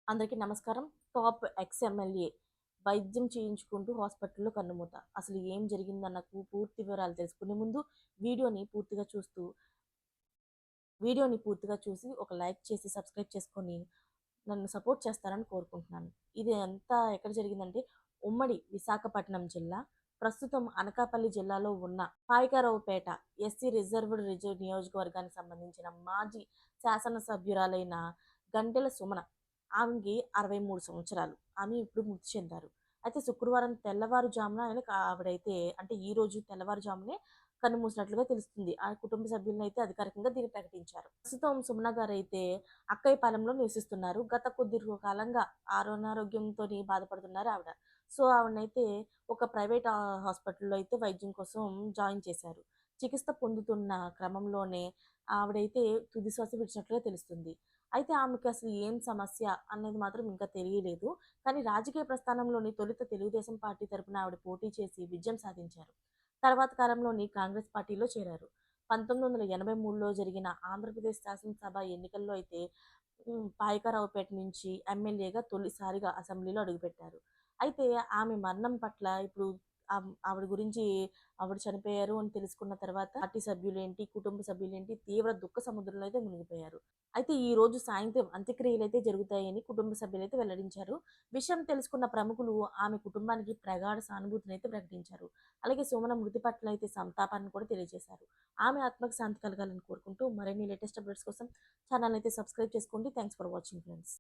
అందరికీ నమస్కారం. Top ex MLA వైద్యం చేయించుకుంటూ హాస్పిటల్‌లో కన్నుమూత. అసలు ఏం జరిగిందన్న పూర్తి వివరాలు తెలుసుకునే ముందు వీడియోని పూర్తిగా చూస్తూ వీడియోని పూర్తిగా చూసి ఒక లైక్ చేసి సబ్స్క్రైబ్ చేసుకొని నన్ను సపోర్ట్ చేస్తారని కోరుకుంటున్నాను. ఇది అంతా ఎక్కడ జరిగిందంటే ఉమ్మడి విశాఖపట్నం జిల్లా, ప్రస్తుతం అనకాపల్లి జిల్లాలో ఉన్న పాయకరావుపేట ఎస్సీ రిజర్వ్డ్ నియోజకవర్గానికి సంబంధించిన మాజీ శాసనసభ్యురాలైన గంటెల సుమన. ఆమెకి 63 సంవత్సరాలు. ఆమె ఇప్పుడు మృతి చెందారు. అయితే శుక్రవారం తెల్లవారుజామున ఆవిడైతే అంటే ఈరోజు తెల్లవారుజామునే కన్నుమూసినట్లుగా తెలుస్తుంది. ఆ కుటుంబ సభ్యులనైతే అధికారికంగా దీన్ని ప్రకటించారు. ప్రస్తుతం సుమన గారైతే అక్కయ్యపాలెంలో నివసిస్తున్నారు. గత కొద్ది కాలంగా అనారోగ్యంతోని బాధపడుతున్నారు ఆవిడ. సో, ఆవిడనైతే ఒక ప్రైవేట్ హాస్పిటల్‌లో అయితే వైద్యం కోసం జాయిన్ చేశారు. చికిత్స పొందుతున్న క్రమంలోనే ఆవిడైతే తుది శ్వాస విడిచినట్లుగా తెలుస్తుంది. అయితే ఆమెకి అసలు ఏం సమస్య అనేది మాత్రం ఇంకా తెలియలేదు. కానీ రాజకీయ ప్రస్థానంలోని తొలుత తెలుగుదేశం పార్టీ తరపున ఆవిడ పోటీ చేసి విజయం సాధించారు. తర్వాత కాలంలోని కాంగ్రెస్ పార్టీలో చేరారు. 1983లో జరిగిన ఆంధ్రప్రదేశ్ శాసనసభ ఎన్నికల్లో అయితే పాయకరావుపేట నుంచి ఎమ్మెల్యేగా తొలిసారిగా అసెంబ్లీలో అడుగుపెట్టారు. అయితే ఆమె మరణం పట్ల ఇప్పుడు ఆవిడ గురించి ఆవిడ చనిపోయారు అని తెలుసుకున్న తర్వాత పార్టీ సభ్యులేంటి, కుటుంబ సభ్యులేంటి తీవ్ర దుఃఖ సముద్రంలో అయితే మునిగిపోయారు. అయితే ఈ రోజు సాయంత్రం అంత్యక్రియలైతే జరుగుతాయని కుటుంబ సభ్యులైతే వెల్లడించారు. విషయం తెలుసుకున్న ప్రముఖులు ఆమె కుటుంబానికి ప్రగాఢ సానుభూతినైతే ప్రకటించారు. అలాగే సుమన మృతి పట్ల అయితే సంతాపాన్ని కూడా తెలియజేశారు. ఆమె ఆత్మకు శాంతి కలగాలని కోరుకుంటూ మరిన్ని లేటెస్ట్ అప్డేట్స్ కోసం ఛానల్ అయితే సబ్స్క్రైబ్ చేసుకోండి. Thanks for watching friends.